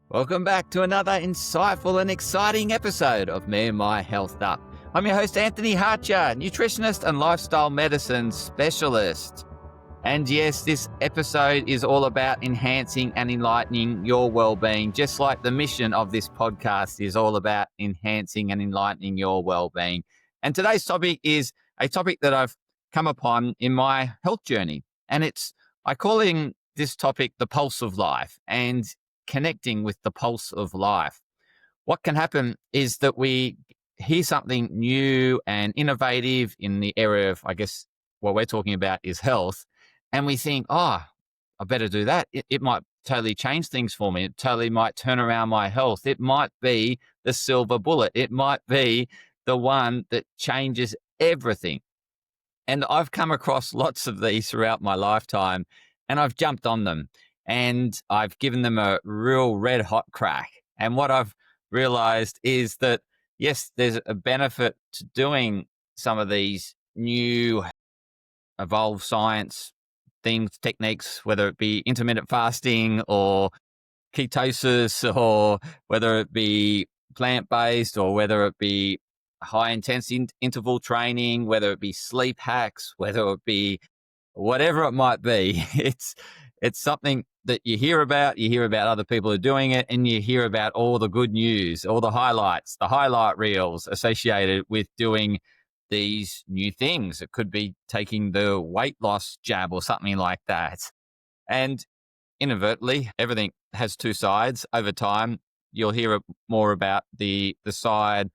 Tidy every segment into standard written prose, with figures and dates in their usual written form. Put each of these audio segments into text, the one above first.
Welcome back to another insightful and exciting episode of Me&my Health Up. I'm your host, Anthony Hartcher, nutritionist and lifestyle medicine specialist. And yes, this episode is all about enhancing and enlightening your well-being, just like the mission of this podcast is all about enhancing and enlightening your well-being. And today's topic is a topic that I've come upon in my health journey. And I calling this topic the pulse of life and connecting with the pulse of life. What can happen is that we hear something new and innovative in the area of, I guess, what we're talking about is health. And we think, I better do that. It might totally change things for me. It totally might turn around my health. It might be the silver bullet. It might be the one that changes everything. And I've come across lots of these throughout my lifetime, and I've jumped on them and I've given them a real red hot crack. And what I've realized is that, yes, there's a benefit to doing some of these new evolved science things, techniques, whether it be intermittent fasting or ketosis, or whether it be plant-based, or whether it be high intensity interval training, whether it be sleep hacks, whether it be whatever it might be. It's something that you hear about other people are doing it, and you hear about all the good news, all the highlights, the highlight reels associated with doing these new things. It could be taking the weight loss jab or something like that. And inadvertently, everything has two sides. Over time, you'll hear more about the side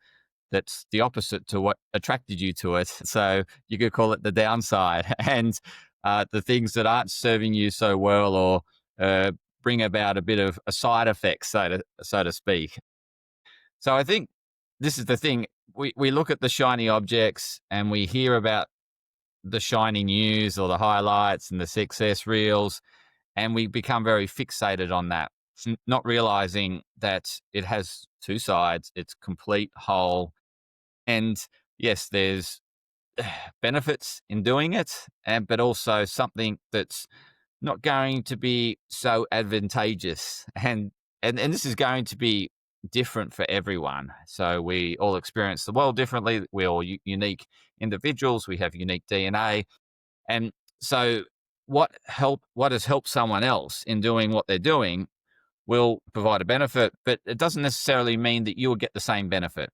that's the opposite to what attracted you to it. So you could call it the downside, and the things that aren't serving you so well, or bring about a bit of a side effect, so to speak. So I think this is the thing. We look at the shiny objects and we hear about the shiny news or the highlights and the success reels, and we become very fixated on that, not realizing that it has two sides. It's complete whole. And yes, there's benefits in doing it, but also something that's not going to be so advantageous. And this is going to be different for everyone. So we all experience the world differently. We're all unique individuals. We have unique DNA. And so what has helped someone else in doing what they're doing will provide a benefit, but it doesn't necessarily mean that you will get the same benefit.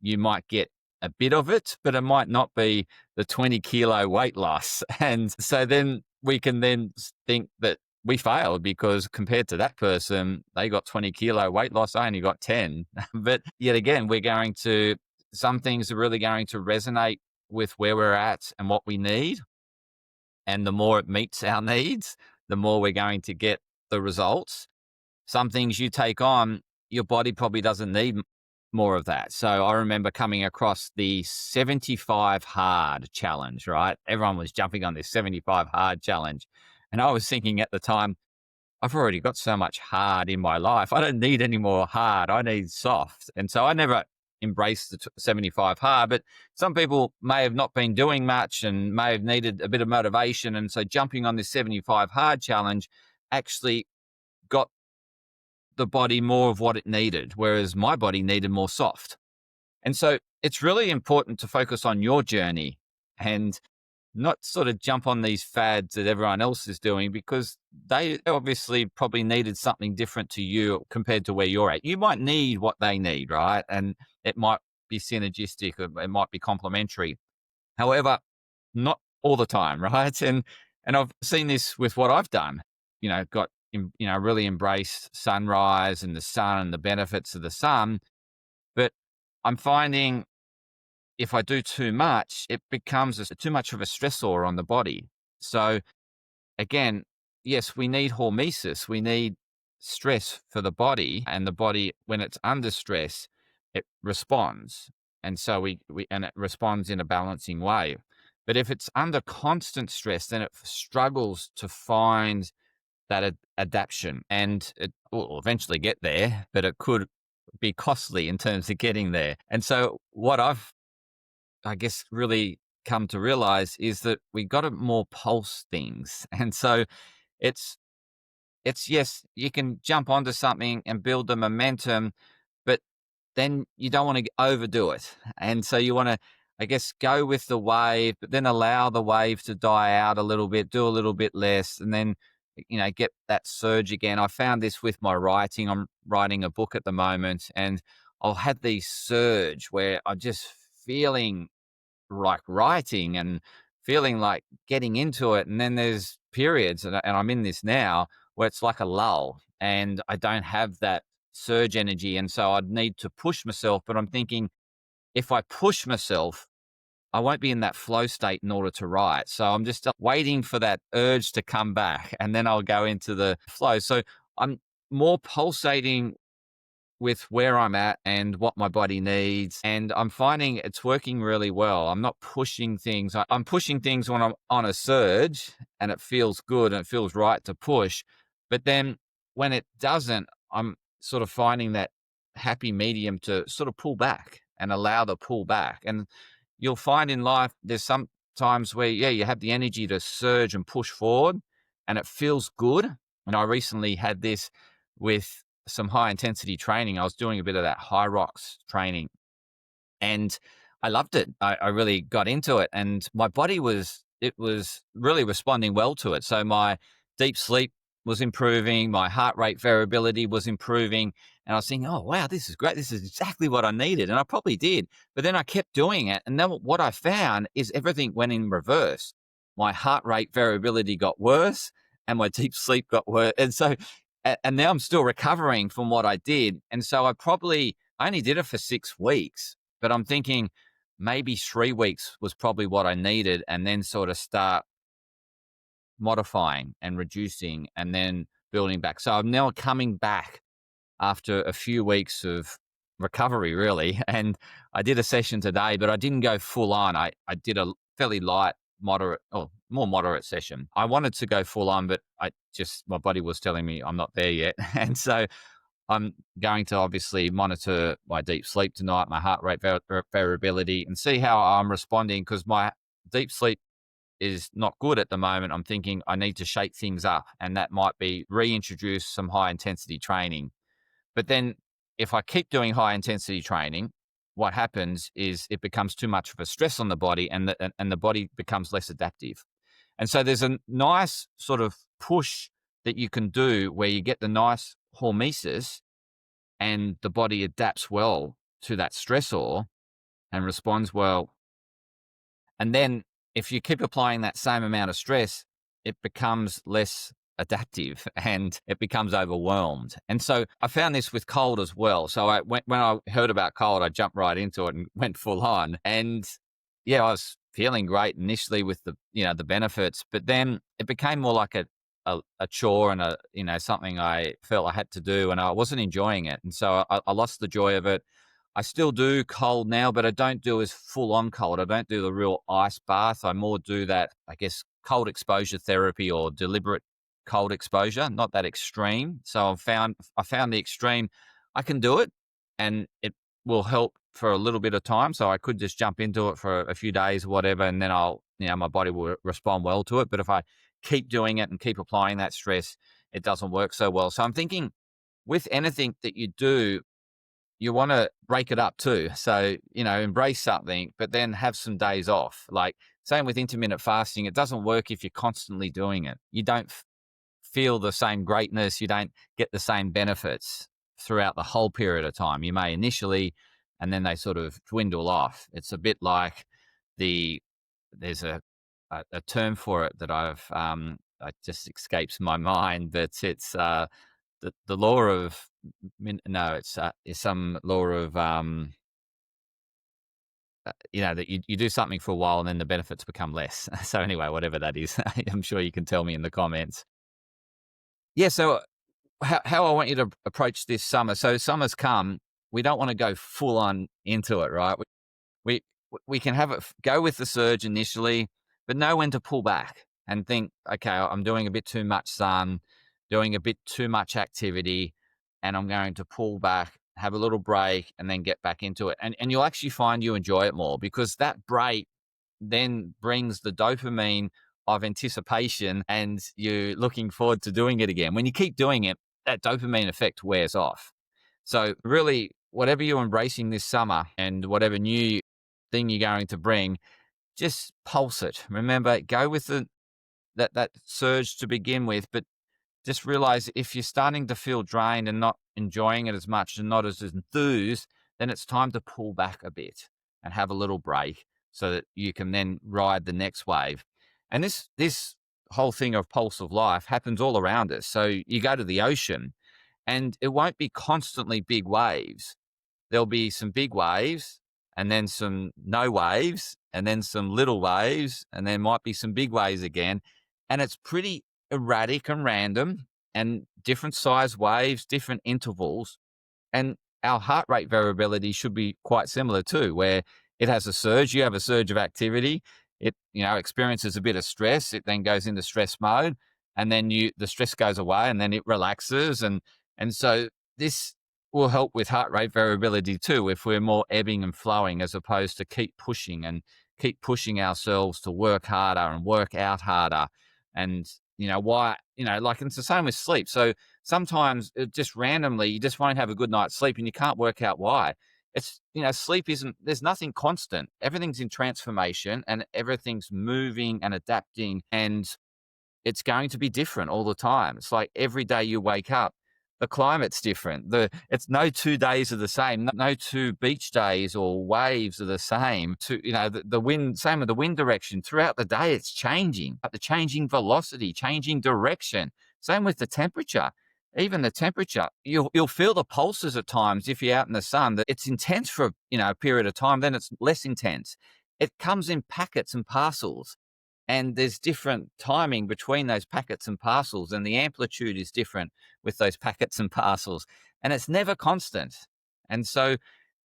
You might get a bit of it, but it might not be the 20 kilo weight loss. And so then we can then think that we failed because compared to that person, they got 20 kilo weight loss. I only got 10. But yet again, some things are really going to resonate with where we're at and what we need. And the more it meets our needs, the more we're going to get the results. Some things you take on, your body probably doesn't need more of that. So I remember coming across the 75 hard challenge, right? Everyone was jumping on this 75 hard challenge. And I was thinking at the time, I've already got so much hard in my life. I don't need any more hard. I need soft. And so I never embraced the 75 hard, but some people may have not been doing much and may have needed a bit of motivation. And so jumping on this 75 hard challenge actually got the body more of what it needed, whereas my body needed more soft. And so it's really important to focus on your journey and not sort of jump on these fads that everyone else is doing, because they obviously probably needed something different to you compared to where you're at. You might need what they need, right? And it might be synergistic, or it might be complementary. However, not all the time, right? And I've seen this with what I've done, really embraced sunrise and the sun and the benefits of the sun. But I'm finding if I do too much, it becomes too much of a stressor on the body. So again, yes, we need hormesis. We need stress for the body, and the body, when it's under stress, it responds. And so it responds in a balancing way. But if it's under constant stress, then it struggles to find that adaptation, and it will eventually get there, but it could be costly in terms of getting there. And so what I've, I guess, really come to realize is that we got to more pulse things. And so it's it's, yes, you can jump onto something and build the momentum, but then you don't want to overdo it. And so you want to, I guess, go with the wave, but then allow the wave to die out a little bit, do a little bit less, and then, get that surge again. I found this with my writing. I'm writing a book at the moment, and I'll have these surge where I'm just feeling like writing and feeling like getting into it. And then there's periods, and I'm in this now, where it's like a lull and I don't have that surge energy. And so I'd need to push myself. But I'm thinking, if I push myself, I won't be in that flow state in order to write. So I'm just waiting for that urge to come back, and then I'll go into the flow. So I'm more pulsating with where I'm at and what my body needs. And I'm finding it's working really well. I'm not pushing things. I'm pushing things when I'm on a surge and it feels good and it feels right to push. But then when it doesn't, I'm sort of finding that happy medium to sort of pull back and allow the pull back. And you'll find in life, there's some times where, yeah, you have the energy to surge and push forward and it feels good. And I recently had this with some high intensity training. I was doing a bit of that Hyrox training and I loved it. I really got into it, and my body was really responding well to it. So my deep sleep was improving, my heart rate variability was improving, and I was thinking, oh wow, this is great. This is exactly what I needed. And I probably did. But then I kept doing it. And then what I found is everything went in reverse. My heart rate variability got worse and my deep sleep got worse. And so and now I'm still recovering from what I did. And so I only did it for 6 weeks, but I'm thinking maybe 3 weeks was probably what I needed, and then sort of start modifying and reducing and then building back. So I'm now coming back after a few weeks of recovery, really. And I did a session today, but I didn't go full on. I did a fairly light, moderate, or more moderate session. I wanted to go full on, but my body was telling me I'm not there yet. And so I'm going to obviously monitor my deep sleep tonight, my heart rate variability, and see how I'm responding, because my deep sleep is not good at the moment. I'm thinking I need to shake things up, and that might be reintroduce some high intensity training. But then if I keep doing high intensity training, what happens is it becomes too much of a stress on the body, and the body becomes less adaptive. And so there's a nice sort of push that you can do where you get the nice hormesis and the body adapts well to that stressor and responds well. And then if you keep applying that same amount of stress, it becomes less adaptive and it becomes overwhelmed. And so I found this with cold as well. So when I heard about cold, I jumped right into it and went full on. And yeah, I was feeling great initially with the benefits, but then it became more like a chore and something I felt I had to do, and I wasn't enjoying it. And so I lost the joy of it. I still do cold now, but I don't do as full on cold. I don't do the real ice bath. I more do that, I guess, cold exposure therapy or deliberate cold exposure, not that extreme. So I found the extreme. I can do it and it will help for a little bit of time. So I could just jump into it for a few days or whatever, and then my body will respond well to it. But if I keep doing it and keep applying that stress, it doesn't work so well. So I'm thinking with anything that you do, you want to break it up too. So, embrace something, but then have some days off. Like same with intermittent fasting. It doesn't work if you're constantly doing it. You don't feel the same greatness. You don't get the same benefits throughout the whole period of time. You may initially, and then they sort of dwindle off. It's a bit like there's a term for it that it just escapes my mind, but it's the law of it's some law of that you do something for a while and then the benefits become less. So anyway, whatever that is, I'm sure you can tell me in the comments. Yeah. So how I want you to approach this summer. So summer's come. We don't want to go full on into it, right? We we can have it go with the surge initially, but know when to pull back and think, okay, I'm doing a bit too much sun, doing a bit too much activity, and I'm going to pull back, have a little break, and then get back into it. And you'll actually find you enjoy it more, because that break then brings the dopamine of anticipation and you're looking forward to doing it again. When you keep doing it, that dopamine effect wears off. So really, whatever you're embracing this summer and whatever new thing you're going to bring, just pulse it. Remember, go with that surge to begin with, but just realize if you're starting to feel drained and not enjoying it as much and not as enthused, then it's time to pull back a bit and have a little break so that you can then ride the next wave. And this whole thing of pulse of life happens all around us. So you go to the ocean and it won't be constantly big waves. There'll be some big waves and then some no waves and then some little waves and there might be some big waves again. And it's pretty erratic and random and different size waves, different intervals. And our heart rate variability should be quite similar too, where it has a surge. You have a surge of activity. It, experiences a bit of stress. It then goes into stress mode and then the stress goes away and then it relaxes. And so this will help with heart rate variability too, if we're more ebbing and flowing as opposed to keep pushing ourselves to work harder and work out harder. And, why, like it's the same with sleep. So sometimes it just randomly, you just won't have a good night's sleep and you can't work out why. It's, sleep there's nothing constant. Everything's in transformation and everything's moving and adapting and it's going to be different all the time. It's like every day you wake up, the climate's different. It's no 2 days are the same. No 2 beach days or waves are the same. The wind, same with the wind direction throughout the day, it's changing. The changing velocity, changing direction. Same with the temperature. Even the temperature, you'll feel the pulses at times if you're out in the sun. That it's intense for a period of time, then it's less intense. It comes in packets and parcels. And there's different timing between those packets and parcels, and the amplitude is different with those packets and parcels, and it's never constant. And so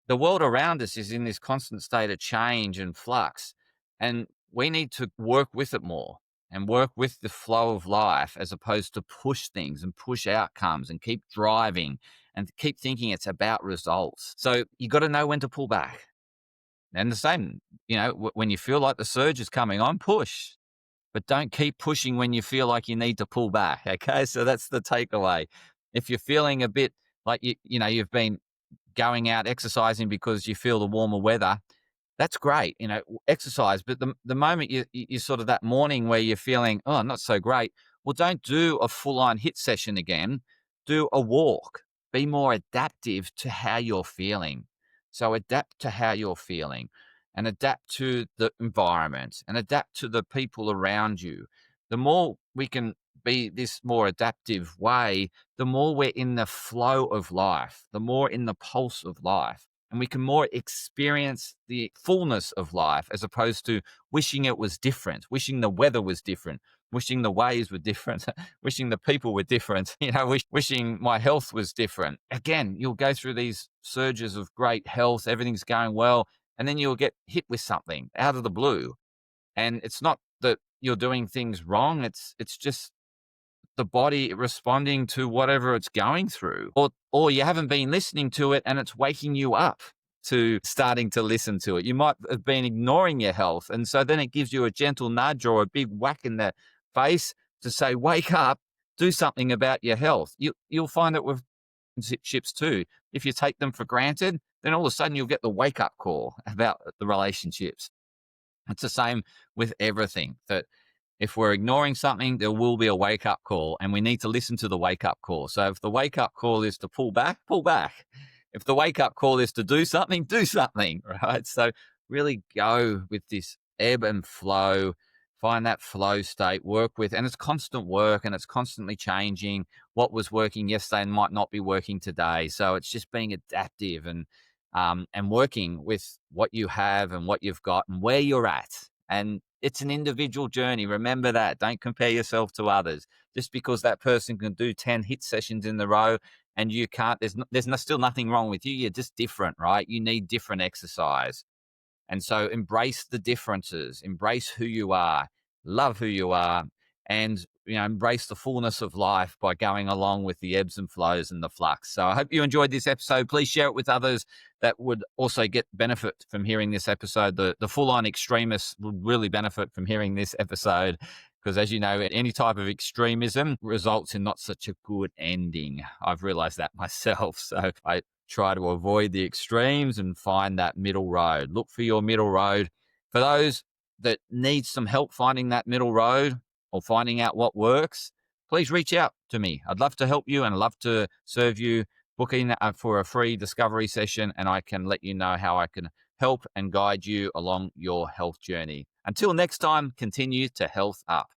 the world around us is in this constant state of change and flux, and we need to work with it more and work with the flow of life as opposed to push things and push outcomes and keep driving and keep thinking it's about results. So you got to know when to pull back. And the same, when you feel like the surge is coming on, push, but don't keep pushing when you feel like you need to pull back. Okay. So that's the takeaway. If you're feeling a bit like, you've been going out exercising because you feel the warmer weather, that's great, exercise. But the moment you sort of that morning where you're feeling, oh, not so great, well, don't do a full on HIIT session again. Do a walk. Be more adaptive to how you're feeling. So adapt to how you're feeling and adapt to the environment and adapt to the people around you. The more we can be this more adaptive way, the more we're in the flow of life, the more in the pulse of life, and we can more experience the fullness of life as opposed to wishing it was different, wishing the weather was different, wishing the waves were different, wishing the people were different, wishing my health was different. Again, you'll go through these surges of great health, everything's going well, and then you'll get hit with something out of the blue. And it's not that you're doing things wrong, it's just the body responding to whatever it's going through, or you haven't been listening to it and it's waking you up to starting to listen to it. You might have been ignoring your health. And so then it gives you a gentle nudge or a big whack in the face to say, wake up, do something about your health. You'll find it with relationships too. If you take them for granted, then all of a sudden you'll get the wake up call about the relationships. It's the same with everything, that if we're ignoring something, there will be a wake-up call, and we need to listen to the wake-up call. So if the wake-up call is to pull back, pull back. If the wake-up call is to do something, right? So really go with this ebb and flow, find that flow state, work with, and it's constant work and it's constantly changing. What was working yesterday might not be working today. So it's just being adaptive and working with what you have and what you've got and where you're at. And it's an individual journey. Remember that. Don't compare yourself to others. Just because that person can do 10 HIIT sessions in the row and you can't, there's still nothing wrong with you. You're just different, right? You need different exercise. And so embrace the differences, embrace who you are, love who you are, and embrace the fullness of life by going along with the ebbs and flows and the flux. So I hope you enjoyed this episode. Please share it with others that would also get benefit from hearing this episode. The full-on extremists would really benefit from hearing this episode. Because as you know, any type of extremism results in not such a good ending. I've realized that myself. So I try to avoid the extremes and find that middle road. Look for your middle road. For those that need some help finding that middle road or finding out what works, please reach out to me. I'd love to help you and I'd love to serve you. Book in for a free discovery session and I can let you know how I can help and guide you along your health journey. Until next time, continue to health up.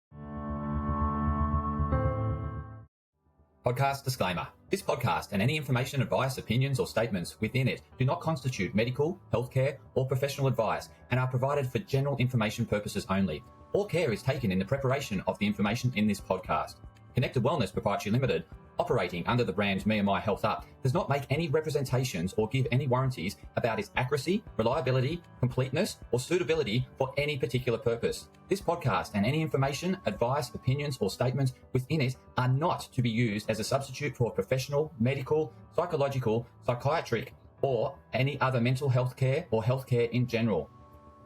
Podcast disclaimer. This podcast and any information, advice, opinions, or statements within it do not constitute medical, healthcare, or professional advice and are provided for general information purposes only. All care is taken in the preparation of the information in this podcast. Connected Wellness Proprietary Limited, operating under the brand me&my Health Up, does not make any representations or give any warranties about its accuracy, reliability, completeness, or suitability for any particular purpose. This podcast and any information, advice, opinions, or statements within it are not to be used as a substitute for professional, medical, psychological, psychiatric, or any other mental health care or healthcare in general.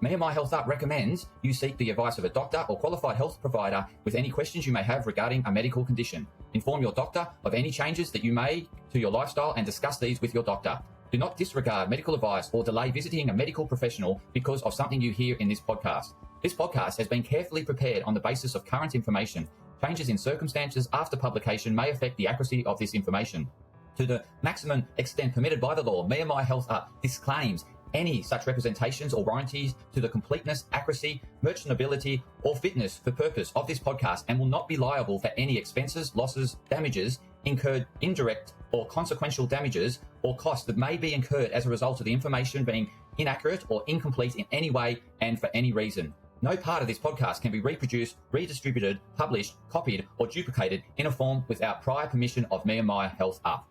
me&my Health Up recommends you seek the advice of a doctor or qualified health provider with any questions you may have regarding a medical condition. Inform your doctor of any changes that you may to your lifestyle and discuss these with your doctor. Do not disregard medical advice or delay visiting a medical professional because of something you hear in this podcast. This podcast has been carefully prepared on the basis of current information. Changes in circumstances after publication may affect the accuracy of this information. To the maximum extent permitted by the law, me&my Health Up disclaims any such representations or warranties to the completeness, accuracy, merchantability, or fitness for purpose of this podcast and will not be liable for any expenses, losses, damages incurred, indirect or consequential damages or costs that may be incurred as a result of the information being inaccurate or incomplete in any way and for any reason. No part of this podcast can be reproduced, redistributed, published, copied, or duplicated in a form without prior permission of me&my Health Up.